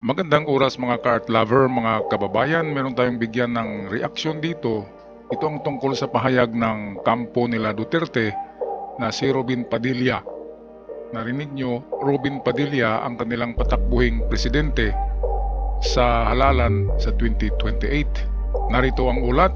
Magandang oras mga ka-art lover, mga kababayan. Meron tayong bigyan ng reaksyon dito. Ito ang tungkol sa pahayag ng kampo nila Duterte na si Robin Padilla. Narinig nyo, Robin Padilla ang kanilang patakbuhing presidente sa halalan sa 2028. Narito ang ulat,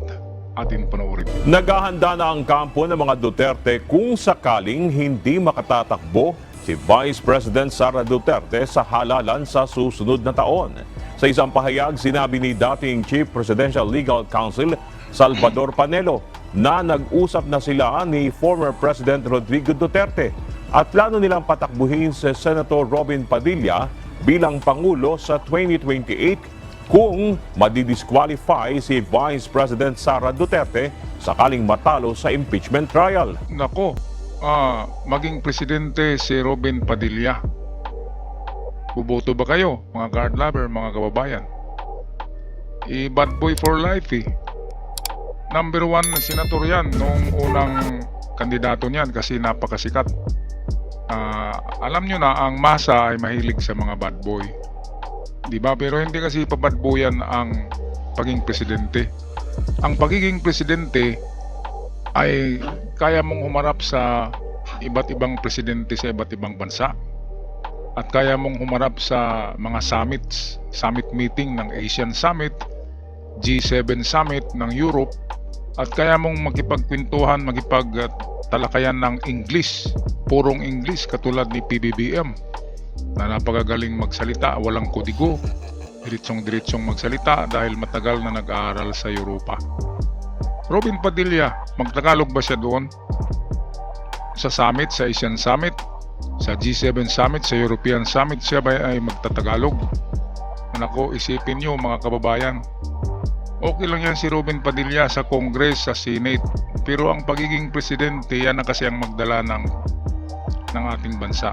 atin panoorin. Naghahanda na ang kampo ng mga Duterte kung sakaling hindi makatatakbo si Vice President Sara Duterte sa halalan sa susunod na taon. Sa isang pahayag, sinabi ni dating Chief Presidential Legal Counsel Salvador Panelo na nag-usap na sila ni former President Rodrigo Duterte at plano nilang patakbuhin si Senator Robin Padilla bilang Pangulo sa 2028 kung madidisqualify si Vice President Sara Duterte sakaling matalo sa impeachment trial. Nako, maging presidente si Robin Padilla. Buboto ba kayo, mga ka-art lover, mga kababayan? Bad boy for life eh. Number 1 na senator yan noong unang kandidato niyan kasi napakasikat. Alam nyo na ang masa ay mahilig sa mga bad boy. Diba? Pero hindi kasi pa-bad boyan ang pagiging presidente. Ang pagiging presidente ay kaya mong humarap sa iba't ibang presidente sa iba't ibang bansa. At kaya mong humarap sa mga summit meeting ng Asian Summit, G7 Summit ng Europe, at kaya mong makipagkwentuhan, makipagtalakayan ng English, purong English katulad ni PBBM na napakagaling magsalita, walang kodigo, diretsong magsalita dahil matagal na nag-aaral sa Europa. Robin Padilla, magtagalog ba siya doon? Sa summit, sa Asian Summit, sa G7 Summit, sa European Summit, siya ba ay magtatagalog? Nako, isipin nyo mga kababayan. Okay lang yan si Robin Padilla sa Congress, sa Senate. Pero ang pagiging presidente, yan na kasi ang magdala ng ating bansa.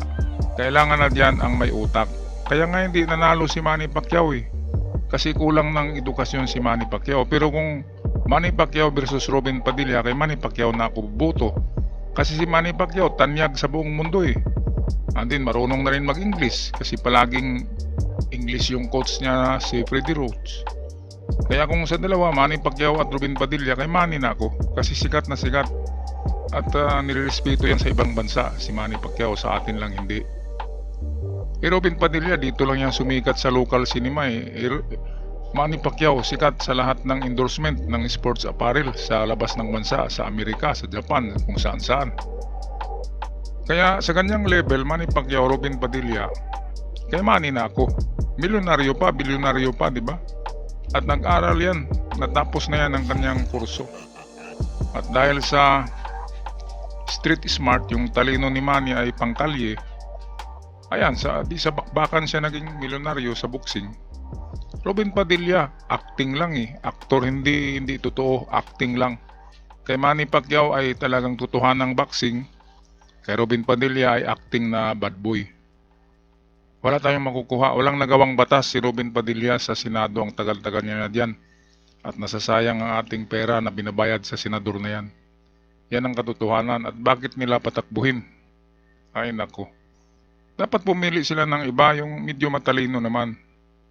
Kailangan na diyan ang may utak. Kaya nga hindi nanalo si Manny Pacquiao eh. Kasi kulang ng edukasyon si Manny Pacquiao. Pero kung Manny Pacquiao versus Robin Padilla, kay Manny Pacquiao na ako boto. Kasi si Manny Pacquiao tanyag sa buong mundo eh. Andin marunong na rin mag-English kasi palaging English yung coach niya si Freddie Roach. Kaya kung sa dalawa, Manny Pacquiao at Robin Padilla, kay Manny na ako. Kasi sikat na sikat. At nirerespeto yan sa ibang bansa. Si Manny Pacquiao, sa atin lang hindi. Robin Padilla, dito lang yan sumikat sa local cinema eh. Manny Pacquiao, sikat sa lahat ng endorsement ng sports apparel sa labas ng bansa, sa Amerika, sa Japan, kung saan-saan. Kaya sa ganyang level, Manny Pacquiao, Robin Padilla, kay Manny na ako. Milyonaryo pa, bilyonaryo pa, di ba? At nag-aral yan, natapos na yan ang kanyang kurso. At dahil sa street smart, yung talino ni Manny ay pangkalye, ayan, di sa bakbakan siya naging milyonaryo sa boxing. Robin Padilla, acting lang eh. Aktor, hindi totoo, acting lang. Kay Manny Pacquiao ay talagang totohanang boxing. Kay Robin Padilla ay acting na bad boy. Wala tayong makukuha. Walang nagawang batas si Robin Padilla sa Senado. Ang tagal-tagal niya na diyan. At nasasayang ang ating pera na binabayad sa senador na yan. Yan ang katotohanan. At bakit nila patakbuhin? Ay nako. Dapat pumili sila ng iba, yung medyo matalino naman.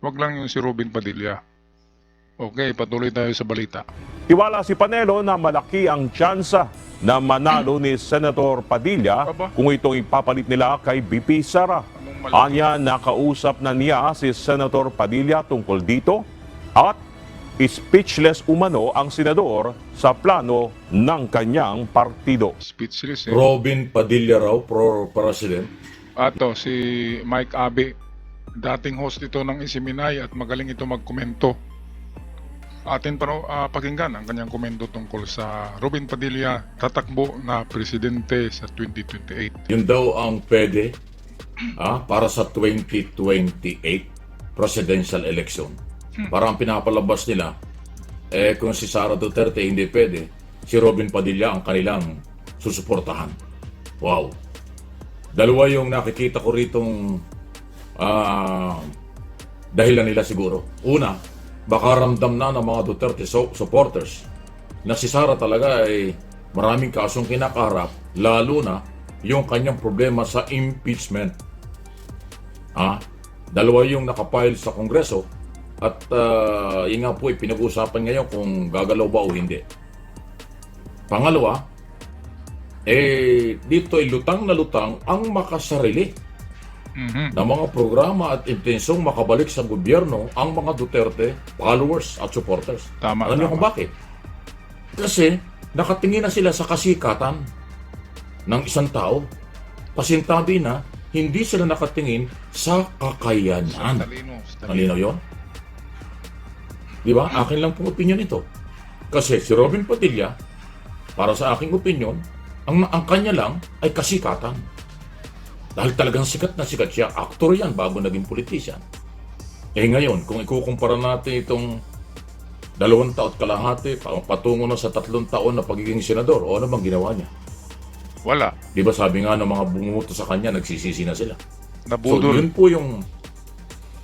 Wag lang yung si Robin Padilla. Okay, patuloy tayo sa balita. Tiwala si Panelo na malaki ang tsansa na manalo ni Senator Padilla kung itong ipapalit nila kay BP Sara. Anya, nakausap na niya si Senator Padilla tungkol dito at speechless umano ang senador sa plano ng kanyang partido. Speechless eh. Robin Padilla raw, pro-president. Ato, si Mike Abe. Dating host ito ng Isiminay at magaling ito magkomento. Atin pakinggan ang kanyang komento tungkol sa Robin Padilla tatakbo na presidente sa 2028. Yun daw ang pwede para sa 2028 presidential election. Parang pinapalabas nila, kung si Sara Duterte hindi pwede, si Robin Padilla ang kanilang susuportahan. Wow! Dalawa yung nakikita ko ritong dahilan nila siguro. Una, baka ramdam na ng mga Duterte supporters na si Sara talaga ay maraming kasong kinakaharap, lalo na yung kanyang problema sa impeachment. Dalawa yung nakapile sa Kongreso at yun nga po pinag-uusapan ngayon kung gagalaw ba o hindi. Pangalawa, dito ay lutang na lutang ang makasarili na mga programa at intensong makabalik sa gobyerno ang mga Duterte followers at supporters. Tama, Alam niyo tama. kung bakit? Kasi nakatingin na sila sa kasikatan ng isang tao. Pasintabi na hindi sila nakatingin sa kakayanan. Talino. Malinaw yun? Di ba? Akin lang pong opinion ito. Kasi si Robin Padilla, para sa aking opinion, ang kanya lang ay kasikatan. Dahil talagang sikat na sikat siya. Aktor yan bago naging politician. Ngayon, kung ikukumpara natin itong 2 taon at kalahati, patungo na sa 3 taon na pagiging senador, o ano bang ginawa niya? Wala. Di ba sabi nga ng mga bumuto sa kanya, nagsisisi na sila. So, Nabudol. yun po yung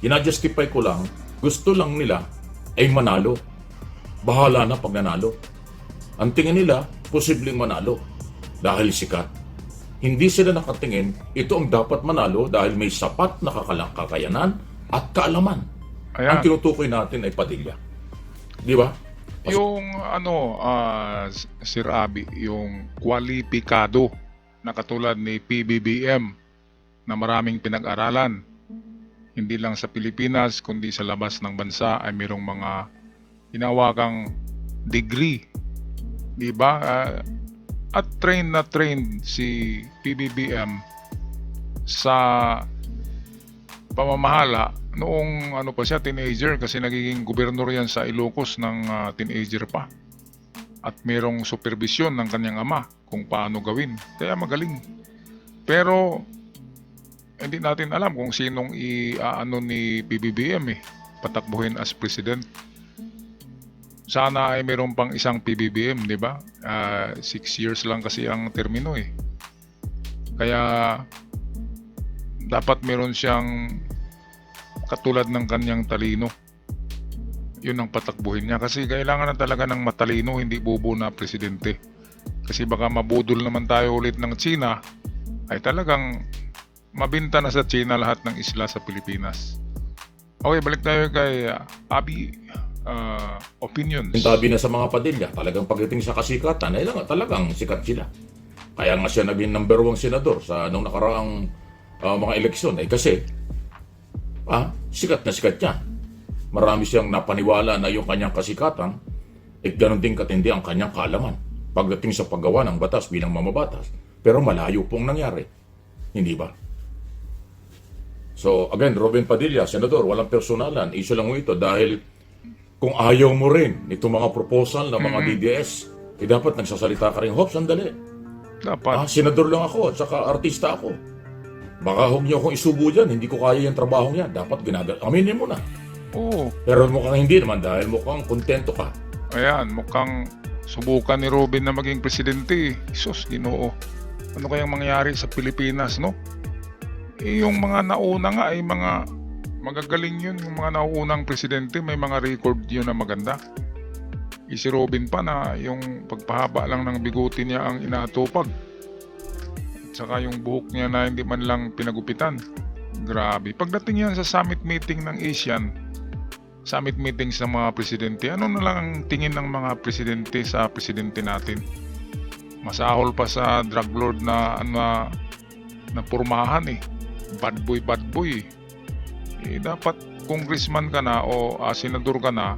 ina-justify ko lang. Gusto lang nila ay manalo. Bahala na pag nanalo. Ang tingin nila, posibleng manalo. Dahil sikat. Hindi sila nakatingin, ito ang dapat manalo dahil may sapat na kakayanan at kaalaman. Ang Ayan. tinutukoy natin ay Padilla. Di ba? Yung Sir Abi, yung kwalipikado na katulad ni PBBM na maraming pinag-aralan. Hindi lang sa Pilipinas, kundi sa labas ng bansa ay mayroong mga hinawakang degree. Di ba? At trained na trained si PBBM sa pamamahala noong ano pa siya, teenager, kasi nagiging gobernador yan sa Ilocos ng teenager pa. At merong supervision ng kanyang ama kung paano gawin. Kaya magaling. Pero hindi natin alam kung sinong iaano ni PBBM patakbuhin as president. Sana ay meron pang isang PBBM, di ba? 6 years lang kasi ang termino Kaya dapat meron siyang katulad ng kanyang talino. Yun ang patakbuhin niya kasi kailangan na talaga ng matalino, hindi bobo na presidente. Kasi baka mabudol naman tayo ulit ng China, ay talagang mabinta na sa China lahat ng isla sa Pilipinas. Okay, balik tayo kay Abi. Opinions. Tabi na sa mga Padilla, talagang pagdating sa kasikatan, ay talagang sikat sila. Kaya nga siya naging number 1 senador sa nung nakaraang mga eleksyon. Kasi, sikat na sikat yan. Marami siyang napaniwala na yung kanyang kasikatan, ganun din katindi ang kanyang kaalaman pagdating sa paggawa ng batas bilang mamabatas. Pero malayo pong nangyari. Hindi ba? So, again, Robin Padilla, senador, walang personalan. Issue lang mo ito dahil kung ayaw mo rin itong mga proposal ng mga DDS, dapat nagsasalita ka rin, Hop, sandali. Dapat. Senador lang ako at saka artista ako. Baka huwag niyo akong isubo dyan, hindi ko kaya yung trabaho niya. Dapat aminin mo na. Oo. Pero mukhang hindi naman dahil mukhang kontento ka. Ayan, mukhang subukan ni Robin na maging presidente. Sus, Ginoo. Ano kayang mangyari sa Pilipinas, no? Yung mga nauna nga ay mga magagaling yun. Yung mga nauunang presidente, may mga record yun na maganda. Si Robin pa na yung pagpahaba lang ng bigote niya ang inaatupag. At saka yung buhok niya na hindi man lang pinagupitan. Grabe. Pagdating yan sa summit meeting ng ASEAN, summit meeting sa mga presidente, ano na lang ang tingin ng mga presidente sa presidente natin? Masahol pa sa drug lord na purmahan Bad boy. Dapat congressman ka na o senador ka na,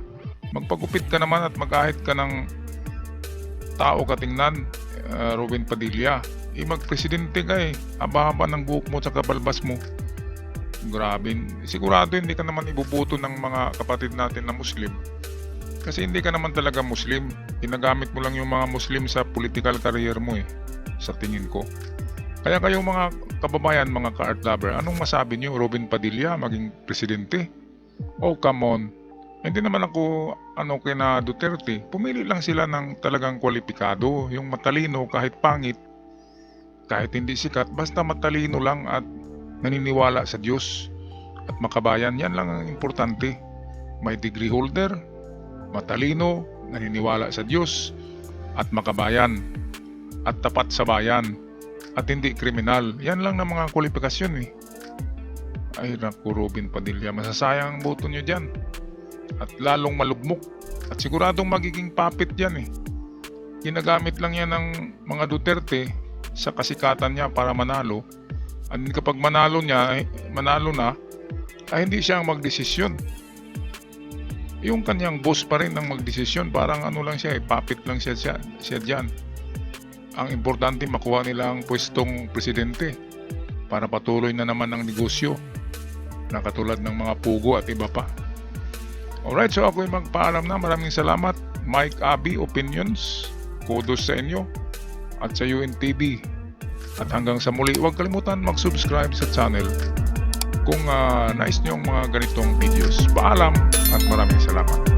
magpagupit ka naman at mag-ahit ka ng tao katingnan, Robin Padilla. Magpresidente ka haba-haba ng buhok mo at kabalbas mo. Grabe. Sigurado hindi ka naman ibubuto ng mga kapatid natin na Muslim. Kasi hindi ka naman talaga Muslim. Ginagamit mo lang yung mga Muslim sa political career mo sa tingin ko. Kaya kayong mga kababayan, mga ka-art lover, anong masabi niyo, Robin Padilla maging presidente? Oh, come on. Hindi naman ako kina Duterte. Pumili lang sila ng talagang kwalipikado, yung matalino kahit pangit, kahit hindi sikat, basta matalino lang at naniniwala sa Diyos at makabayan. Yan lang ang importante. May degree holder, matalino, naniniwala sa Diyos at makabayan at tapat sa bayan at hindi kriminal. Yan lang na mga kwalifikasyon Ay naku, Robin Padilla, masasayang ang boto nyo dyan. At lalong malugmok. At siguradong magiging puppet yan eh. Ginagamit lang yan ng mga Duterte sa kasikatan niya para manalo. At kapag manalo na, ay hindi siya ang magdesisyon. Yung kanyang boss pa rin ang magdesisyon. Parang ano lang siya eh, puppet lang siya dyan. Ang importante makuha nila ang pwestong presidente para patuloy na naman ang negosyo na katulad ng mga pugo at iba pa. Alright, so ako'y magpaalam na. Maraming salamat. Mike Abi Opinions. Kudos sa inyo at sa UNTV. At hanggang sa muli, huwag kalimutan mag-subscribe sa channel kung nais nyo ang mga ganitong videos. Paalam at maraming salamat.